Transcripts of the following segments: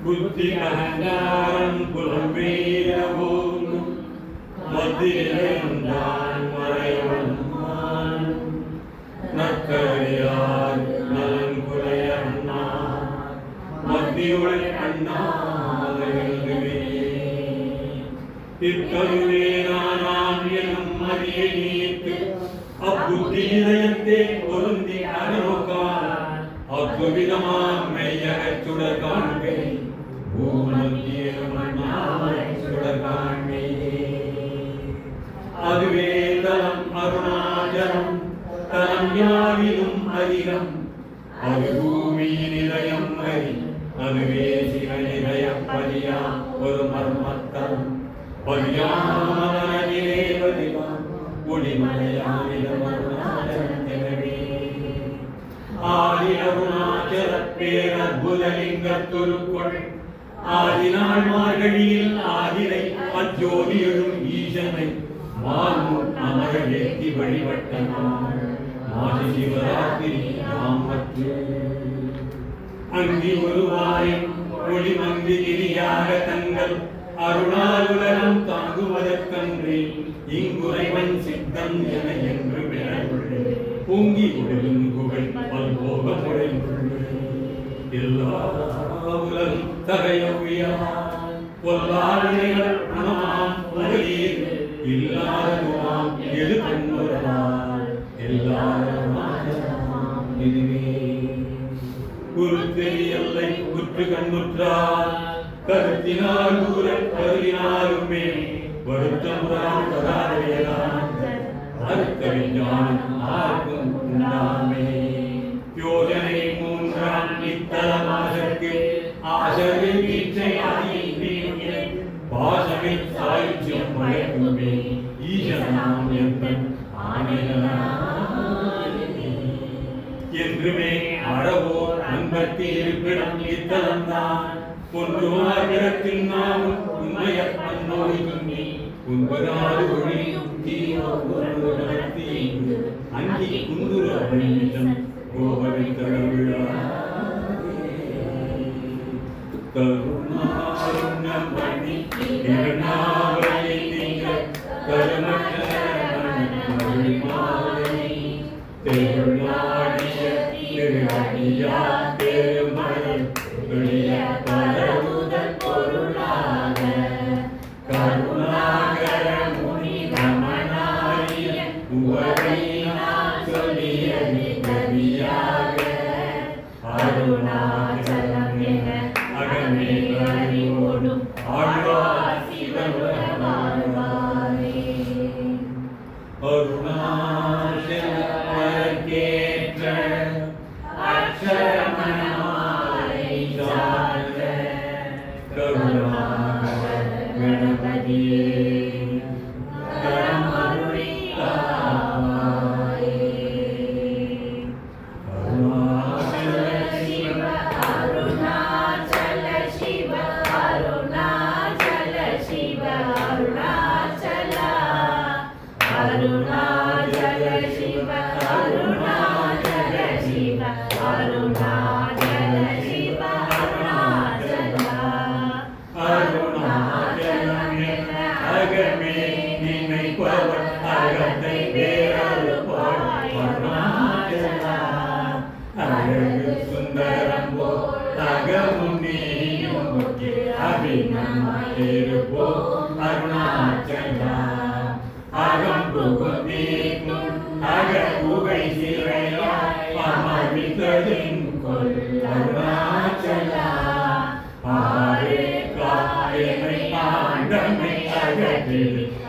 புத்தி அகங்காரம் புலம்பெயரவும் மத்தியிலிருந்தான் மறைவன்மான் நற்கரியார் நலங்குலையண்ணா மத்தியுளை அண்ணாதே இக்கருவே நானாம் எனும் மதியை நீத்து அப்புத்தி இதயத்தே பொருந்தி அகநோக்கான் அத்துவிதமாம் மெய்யகச் சுடர் காண்பே பூமத்தியிலும் அண்ணாமலைச் சுடர் காண்பே அதுவே தலம் அருணாச்சலம் தலம் யாவிலும் அதிகம் அது பூமியின் இதயம் அறி அதுவே சிவ இதயம் பதியாம் ஒரு மர்மத்தலம் பதியாமரனிலே பதிவாம் ஒளிமலையானிடம் அருணாச்சலம் எனவே ஆதி அருணாச்சல பேரற்புதலிங்கத் திருக்கொள் ஆதிநாள் மார்கழியில் ஆதிரை அஜோதி எழும் ஈசனை மால்முன் அமர ஏற்றி வழிபட்ட நாள் மாசி சிவராத்திரி நாமத்து அங்கி ஒருவாயம் ஒளி மந்தி கிரியாக தங்கள் அருணாலுலகம் தாங்குவதற்கன்றே இங்குறைவன் சித்தம் என என்று விளங்குள்ளே பொங்கி உடலும் புகழ் பல்போக முறைந்துள்ளே எல்லா உலகம் தகையவியால் பொல்லாவினைகள் குணமாம் புகழீர் இல்லாததுவாம் எது கண்ணுறவால் எல்லாரும் இதுவே குருத்தெறி எல்லை குற்று கண்ணுற்றால் கருத்தினால் கூற கருதினாலுமே வருத்தமுறான் கதாதையதான் அறுத்த விஞ்ஞானம் ஆர்க்கும் உண்டாமே யோஜனை மூன்றாம் இத்தலமாசற்கு ஆசரை வீச்சை ஆகிய பாசமில் சாயுச்சியம் மழைக்குமே ஈசனாம் என்பன் என்றுமே அறவோர் அன்பர்க்கு இருப்பிடம் இத்தலம்தான் பொன்றுமார்பிடத்தில் நாமும் உண்மையற் பன்னோய் துண்ணி உன்பதாது ஒழியும் தீயோ நடத்தி அங்கி குந்துர அணிமிஷம் கோபவை தடவிழா கருணாருண்ண பண்ணி இரண்டாவலை நீங்கள் கருமற்ற மகிழ்மாலை தெருளாடிய திருஅடியா பெருமழை வெளிய பரவுதல் பொருளாக கருணாகர முனி ரமணாரிய உவகையினால் சொல்லியது கவியாக அருணாச்சலம் என அகமே அறிவோடும் ஆழ்வார் சிவன் வாழ்வாரே அருணாச்சலமர்க்கேற்ற அக்ஷரமணமாலை சார்ந்த கருணாகர கணபதியே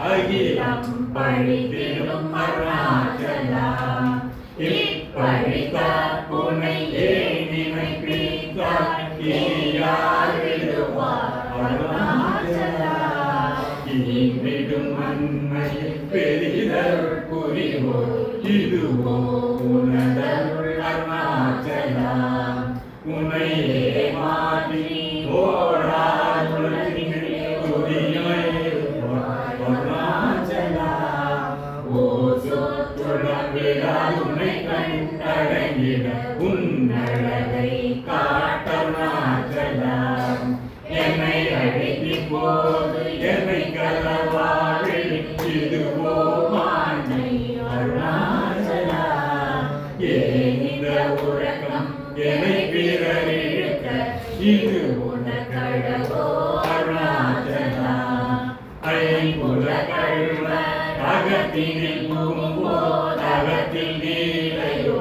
அகிலம் பழித்திடும் அருணாச்சலா இப்பழித்த புனை ஏனிமை பிரித்தார் இனியார் விடுவார் அருணாச்சலா இன்றிடும் உண்மையில் பெரிதருள் புரிவோர் இதுவோ உனதருள் அருணாச்சலா உன்னையே மாற்றி ஓடார் உலகினில் துதியாய் அருணாச்சலா ஓ சொற்றுடன் விடாது உன்னை கண்டடங்கிட உன்னழகை காட்டருணாச்சலா ஏன் இந்த உறக்கம் என்னை பிறர் இழுக்க இது உனக்கழகோ அருணாச்சலா ஐம்புல கழுவ அகத்தினில் புகும்போது அகத்தில் நீரையோ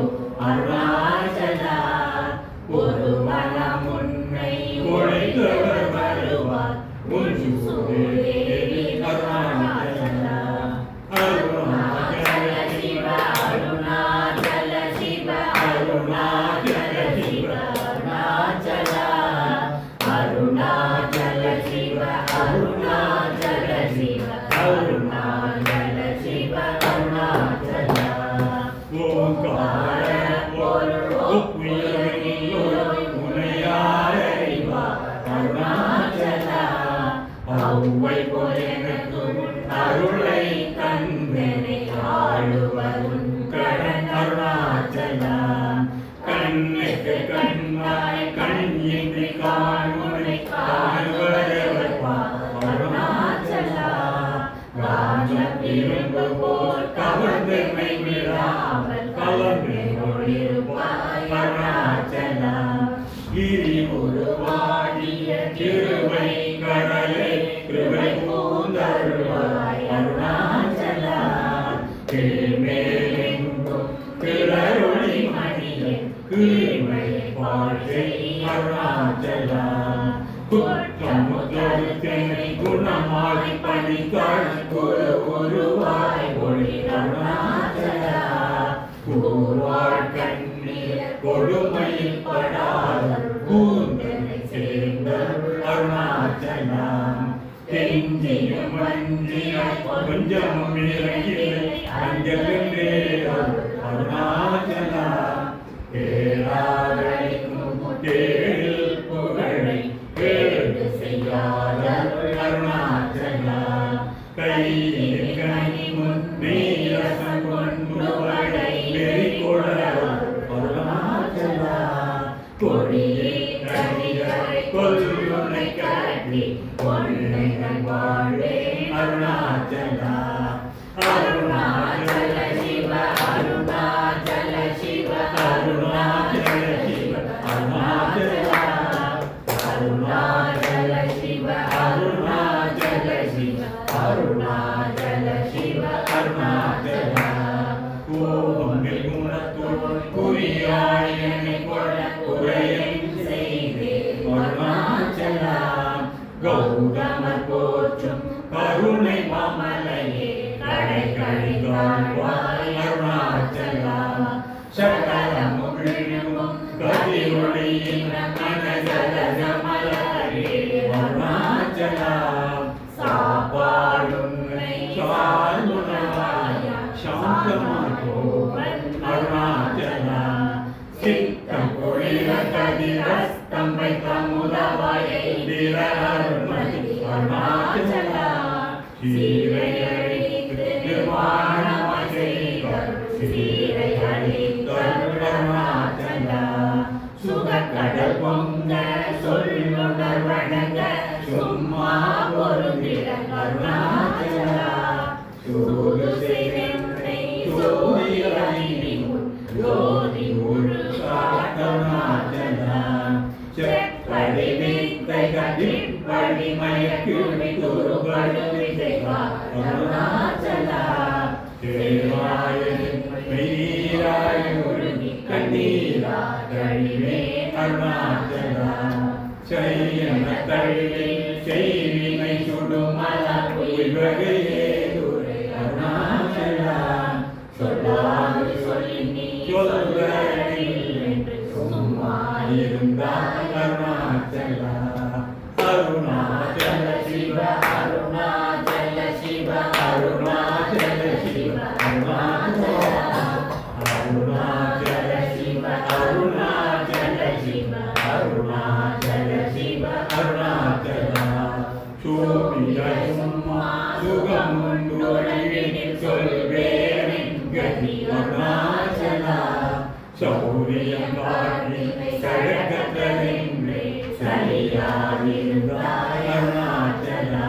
அருணாச்சலா ஒரு மனம் உன்னை உழைத்தவர் வருவார் உன் சூழேவி அருணாச்சலா அருணாச்சல சிவ அருணாச்சல சிவ அருணாச்சல சிவ அருணாச்சலா அருணாச்சல சிவ அருணாச்சல சிவ அருணாச்சல சிவ அருணாச்சலா ஓங்கார பொருள் ஒப்புயர்வில்லோய் உனையாரறிவார் அருணாச்சலா அவ்வை போல் எனக்கு அருளை தந்தனை ஆளுவரும் கடன் அருணாச்சலா கண்ணுக்கு கண்ணாய் கண்ணின்றி காணுனை காணுவதவர் அருணாச்சலா காஞ்சம் இரும்பு போல் கவர்ந்தமை விழாமல் கலந்து ஒளிருப்பாய் அருணாச்சலா கிரி உருவாகிய கிருபை கடலை கிருபை பூந்தருள்வாய் அருணாச்சலா கீழ்மேலெங்கும் கிளரொளி மணியை கீழ்மையை வாழ்க்கை அருணாச்சலா குற்றமுதொருத்தனை குணமாகி பணிக்காள் குரு உருவாய் ஒளி அருணாச்சலா கூர்வாழ் கண்ணீர் கொடுமையில் படாத கூந்தலை சேர்ந்த அருணாச்சலா கெஞ்சியும் வஞ்சியாய் கொஞ்சமும் இறங்கிலை அஞ்சலே அருணாச்சலா கேளாதழைக்கும் கேளில் புகழை கேடு செய்யாத அருணாச்சலா கையில் கனிமுன் நீரசம் கொண்டு வளை வெறிகொள அருணாச்சலா கொடியே கனிகளை கொல்லுனை காட்டி பொன்னைகள் வாழ்வே அருணாச்சலா அருணாச்சல சிவ அருணாச்சல சிவ அருணாச்சல சிவ அருணாச்சலா அருணாச்சல சிவ அருணாச்சல சிவ அருணாச்சல சிவ அருணாச்சலா கோபங்கள் குணத்துள் குறியாய் என்னை கொட குறையன் செய்தே அருணாச்சலா கௌதமர் போற்றும் கருணை மாமலையே கடை கழித்தாழ்வாய் அருணாச்சலா சகலமும் விழுவும் கதிரொளியின் மனஜலஜ மலரே அருணாச்சலா சாப்பாடுன்னை சார்புணவாய சாந்தமாய் போவன் அருணாச்சலா சித்தம் பொழில கதிரஸ்தம் வைத்த முதவாயை திர அருள்மதி அருணாச்சலா சீரை அழித்து நிர்வாணமாய் செய்தர் சீரை அழித்தர் அருணாச்சலா சுகக்கடல் பொங்க சொல்லுணர் வணங்க சும்மா பொருந்திட அருணாச்சலா சூது செய்தென்னை சோதி அறிவிமுன் ஜோதி முழு அருணாச்சலா செப்படி வித்தை கடிப்படி மயக்குடி துருபடி விதைவா அருணாச்சலா தேவாயின் மெய்நீராய் உருகி கண்ணீரா கழிவே அருணாச்சலா செய்யன கழிவில் செய்வினை சுடுமல உய்வகையே துரை அருணாச்சலா சொல்லாது சொல்லி நீ சொல்வதில்லை சும்மா இருந்தால் அருணாச்சலா அருணாச்சல சிவ அருணாச்சல சிவ அருணாச்சல சிவ அருணாச்சலா அருணாச்சல சிவ அருணாச்சல சிவ அருணாச்சல சிவ அருணாச்சலா சோபிய சும்மா சுகமுண்டொழில் சொல்வேன் கதி அருணாச்சலா சௌரியம் காட்டி சழகத்தலின்றே சரியாயிருந்தாய் அருணாச்சலா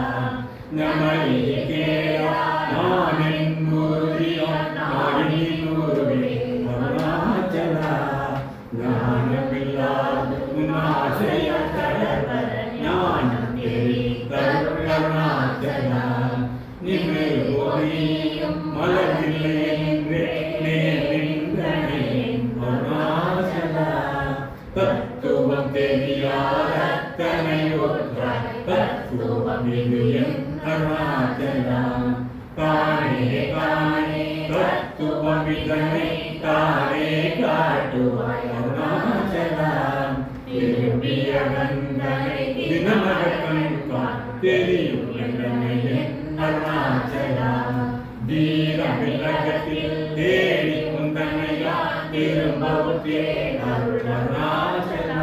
நமலியே கேளா நானின் முருதியம் நாடினின் முருவே அருணாச்சலா அருணாச்சலா தானே தானே தத்துவமிதனை தானே காட்டுவாய் அருணாச்சலா திரும்பிய கந்தனை தினமகன் தெரியும் என்னையன் அருணாச்சலா வீரமில்லகத்தில் தேடி குந்தனையா திரும்பவுத்தே அருணாச்சலா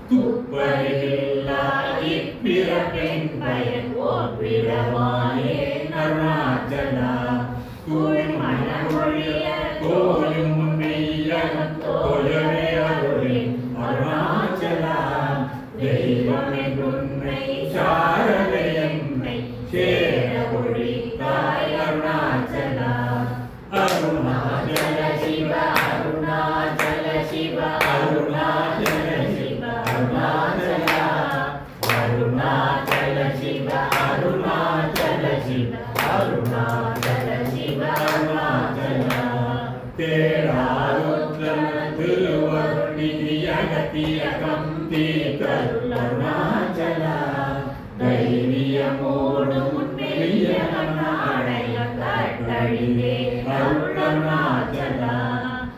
துப்பறிவில்லா இப்பிறப்பின் பயன் ஓர் விடவாயே அருணாச்சலா தூய்மனமொழிய தோயும் மெய்யகம் தோயவே அருளின் அருணாச்சலா தெய்வமென்றுன்னை சாரவே என்னை சேர ஒழித்தாய் அருணாச்சலா அருணாச்சல சிவ அருணாச்சல சிவ அருணாச்சல சிவ அருணாச்சலா அருணாச்சல சிவ அருணாச்சல சிவ அருணாச்சல சிவ அருணாச்சலா தேடாருத்ரம திருவருணிதியகத்தியகம் தீர்த்தருள் அருணாச்சலா தைரியமோடும் மெய்யனாடைய கட்டழிவே அருணாச்சலா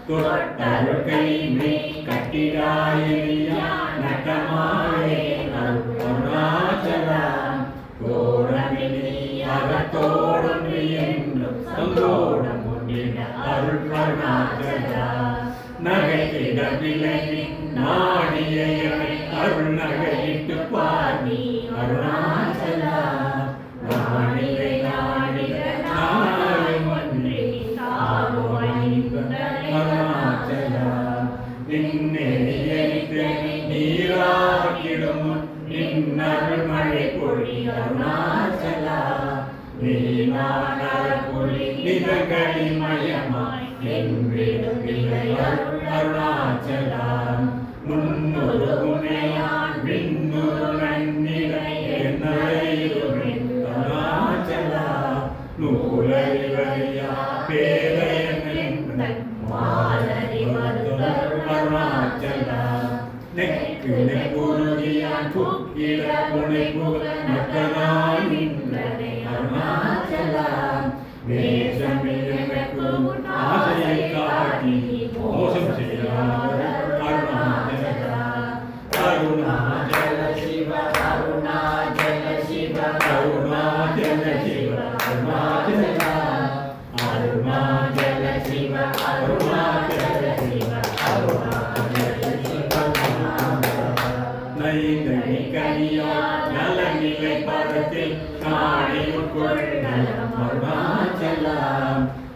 தொட்டருள் கைமை கட்டிடாயியா நட்டமாயே அருணாச்சலா கோடமினி அகத்தோடும் என்றும் சந்தோடம் உண்டிட அருள் அருணாச்சலா நகைத்திட விலகின் நாடிய அருள் நகையிட்டு பாடி அருணாச்சலா நாடிகை நாடிக நாயும் ஒன்றி அருணாச்சலா நின்னெறியனித்து நீராக்கிடும் நின்னருள் மழை பொழி அருணாச்சலா நீனானர பொழி நிதகளி மயமாய் நின்றிடும் நிலை அருணாச்சலா முன்னொரு உனையான் விண்ணொரு நன்னிலை என்னையுமின் அருணாச்சலா நூலறிவறியா பேரையன் மாலறி மறுத்தருள் அருணாச்சலா நெக்கு நெக்குருகியான் புக்கிட புனை புக மக்களாய் நின்றனை அருணாச்சலா நேசமில்லக்கும் ஆசையை காட்டி மோசம் செய்யாத அருணாச்சலா அருணாச்சல சிவ அருணாச்சல சிவ அருணாச்சல சிவ அருணாச்சலா அருணாச்சல சிவ அருணாச்சல சிவ அருணாச்சல சிவ நைதனி கனியா நலநிலை பதத்தில் காணியுக்குள் நலம் அருணாச்சலா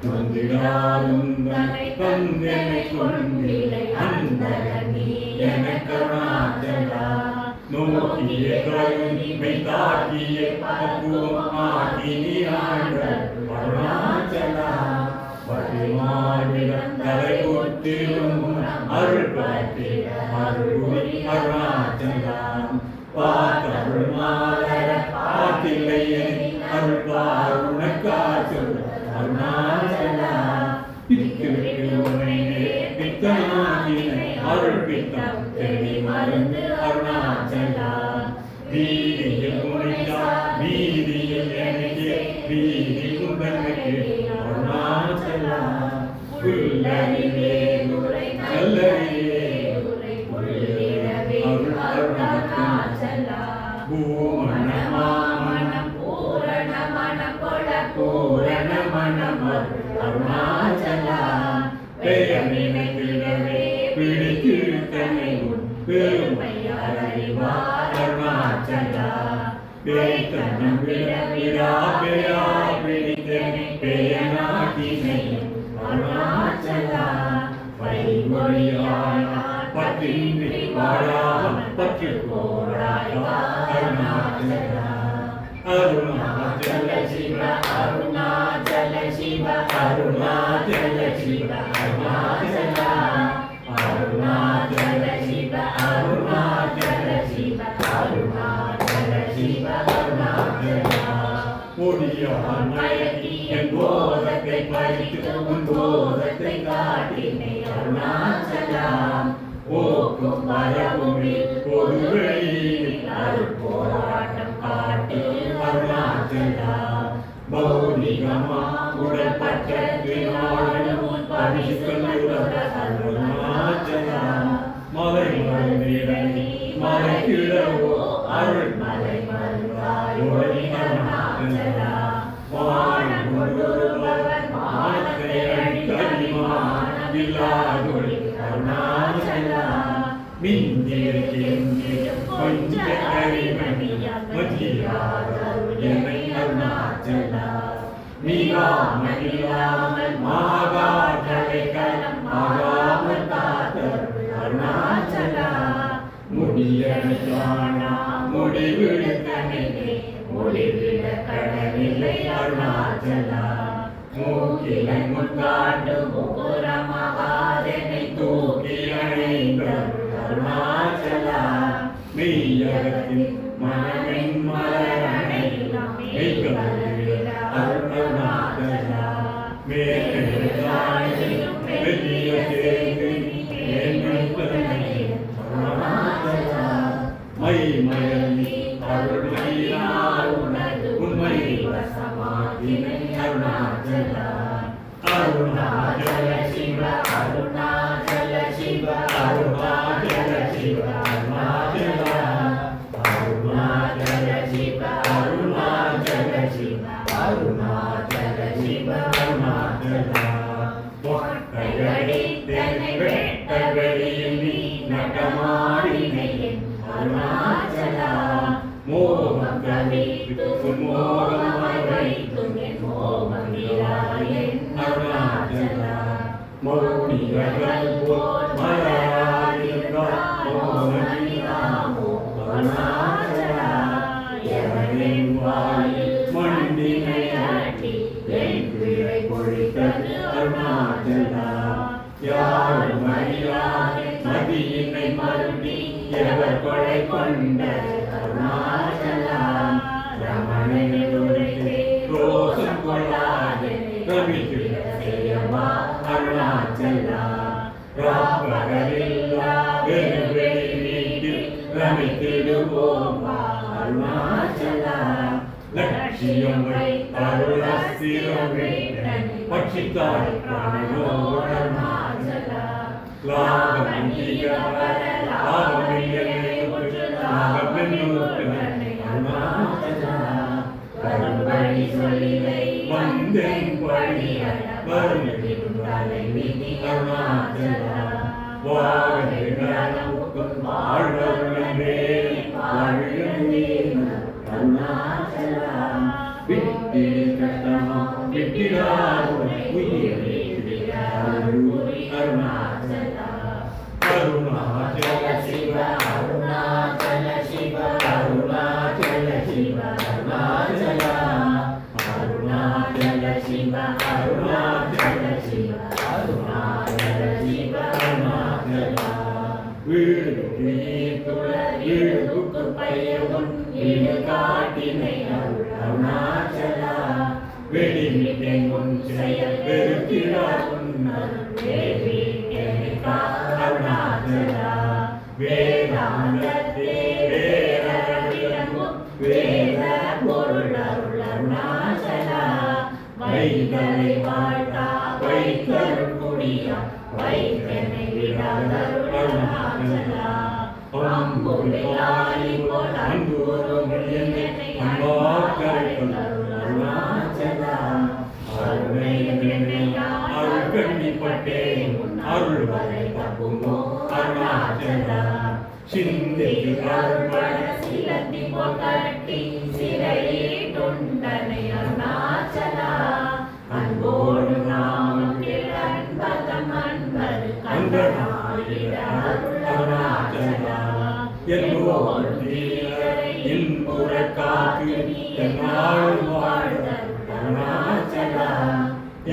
நொந்திடாரும் தனை தந்தனை கொண்டிலை அந்தரனி எனக்கு அருணாச்சலா நோக்கிய கருணை தாக்கிய பக்குவம் ஆக்கினி ஆண்ட அருணாச்சலா பரிமாறிடம் தலை கொத்திரும் அருள் பற்றிட அருள் அருணாச்சலா பார்த்தருள் மாலர பார்த்தில்லை அருள் பாருணக்காற்று அருணாச்சலா பித்திருக்கு உன்னை பித்தனாகினை அருள் பித்தம் தெளி மருந்து அருணாச்சலா வீதியில் முனைந்தா வீதியில் எனக்கு வீதி குந்தனுக்கு அருணாச்சலா புல்லறிவே நல்லறிவே அருணாச்சலா பூமண மாமணம் பூரண மணப்பொழ பூரண மணம் அருணாச்சலா பெயர் நினைத்திடவே பிடித்திருத்தனை பெருமை அறிவார் அருணாச்சலா பேத்தனம் விட விடா பெயா பிடித்தனை பெயனாகினை அருணாச்சலா பைமொழியாய் பற்றின்றி வாழாமல் பற்று போராய் அருணாச்சலா அருணாச்சல சிவ அருணாச்சல சிவ அருணாச்சல சிவ அருணாச்சலா அருணாச்சல சிவ அருணாச்சல சிவ அருணாச்சல சிவ அருணாச்சலா முடியான் மயக்கி என் போதத்தை பறித்து உன் போதத்தை காட்டினை அருணாச்சலா போக்கும் வரவுமில் பொது வெளியில் அருள் போராட்டம் காட்டு அருணாச்சலா காதொளி அருணாச்சல மிஞ்சிருக்கின்றிடும் கொஞ்ச அறிவணியால் மதியாதருள் என்னை அருணாச்சல மீளாமல் மாகாதலை களம் ஆகாமல் காத்தருள் அருணாச்சல முடியனா முடிவிடுத்தனிலே முடிவிட கடனில்லை அருணாச்சல மூக்கிலை முன்காண்டு முகுரமாகாதெனை தூக்கி அணைந்தருள் அருணாச்சல மெய்யகத்தின் மனமின் மலரணையிலாம் மெய்கவிட அருணாச்சல மேலும் பெரிய சேர்ந்து அருணாச்சல மைமயி அருளினால் உனது உண்மை வசமாகினை அருணாச்சல அருணாச்சல சிவ அருணாச்சல சிவ அருணாச்சல சிவ அருணாச்சல அருணாச்சல சிவ அருணாச்சல சிவ அருணாச்சல சிவ அருணாச்சல பொட்டையடி தென்னை வெட்ட வெளியில் நீ நடமாடினை அருணாச்சல மோகம் கவித்து மோகம் வைத்தும் என் மோகம் இராயன் அருணாச்சல மௌனிகள் போல் மலராதிருந்தால் மோகனிராமோ அருணாச்சல எவனின் வாயில் மண்டினை ஆட்டி என் பிழை பொழித்தது அருணாச்சல யாரும் அறியாத மதியினை மருண்டி எவர் கொலை கொண்டது அருணாச்சல ரமணனை உரைத்தே ரோசம் கொள்ளாதே ரவித்திட செய்யவா அருணாச்சல ராப்பகலில்லா வெறுவெளி வீட்டில் ரமித்திடுவோம் அருணாச்சல லட்சியம் அருளாசிரம் பட்சித்தாய் பிராணனோடு அருணாச்சல லாபமில்லை கரும்படி சொல்லிலை வந்தேன் பழியட வருகிடும் தலை விதி அருணாச்சல வாழ்வுக்கும் வாழ்வருளே வாழ்கிறேன் அருணாச்சல விட்டில் கட்டமா விட்டிடாருளை உயிரை அருணாச்சல அருணாச்சல சிவ அருணாச்சல சிவ அருணாச்சல சிவ அருணாச்சல அருணாச்சல சிவ அருணாச்சல சிவ அருணாச்சல சிவ அருணாச்சல வீடு வீடுக்கு பையவும் வீடு காட்டினை அருணாச்சல வெடிமிட்டை முன் செயல் வெறுத்திடா அருணாச்சல வேதாந்தத்தே வேதவிடமும் வேத பொருள் அருள் அருணாச்சல வைகளை வாழ்த்தா வைத்தருள் குடியா வைத்தனை விடாதருள் அருணாச்சல அம்புலையாளி போல் அன்புறும் என்னை அன்பாக்கரைகள் அருணாச்சல அருள் கண்ணிப்பட்டே அருள் வரை தப்புமோ அருணாச்சல சிந்தைக்கு அருள்பட சிலந்தி பொகட்டி சிறையிட்டுண்டனை அருணாச்சல அன்போடு நாமத்தில் அன்பகம் அன்பது கண்டனாயிட அருள் அருணாச்சல என்போடு தீரை இன்புற காத்து என்னாள் வாழ்தல் அருணாச்சல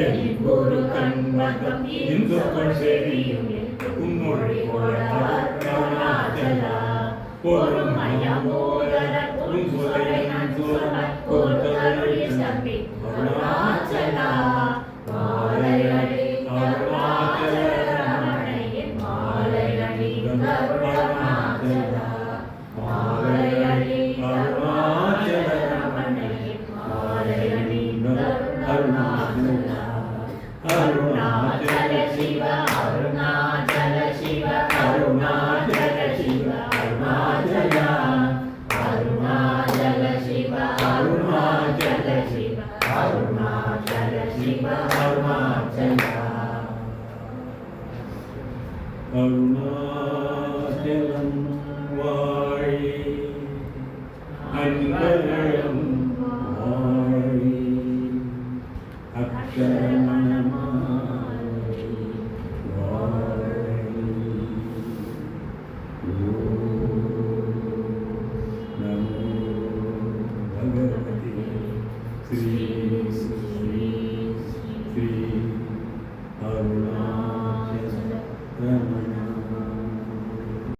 என் குரு கண்மகம் இந்துக்கள் செவியும் உன்மொழி அருணாச்சல பொறுமையோதர உன் சுரை நான் சுர பொறுத்தருளி சம்பி அருணாச்சல மாலையடி அருணாச்சல ரமணையின் மாலையடி அருணாச்சல மாலையடி அருணாச்சல ரமணையின் மாலையடி அருணாச்சல அருணாச்சல சிவ அருணாச்சல சிவ அருணாச்சல சிவ அருணாச்சல அருணாச்சலம் வாழி அன்பர்களும் வாழி அக்கரமணமாழி வாழி நமோ பகவதி ஸ்ரீ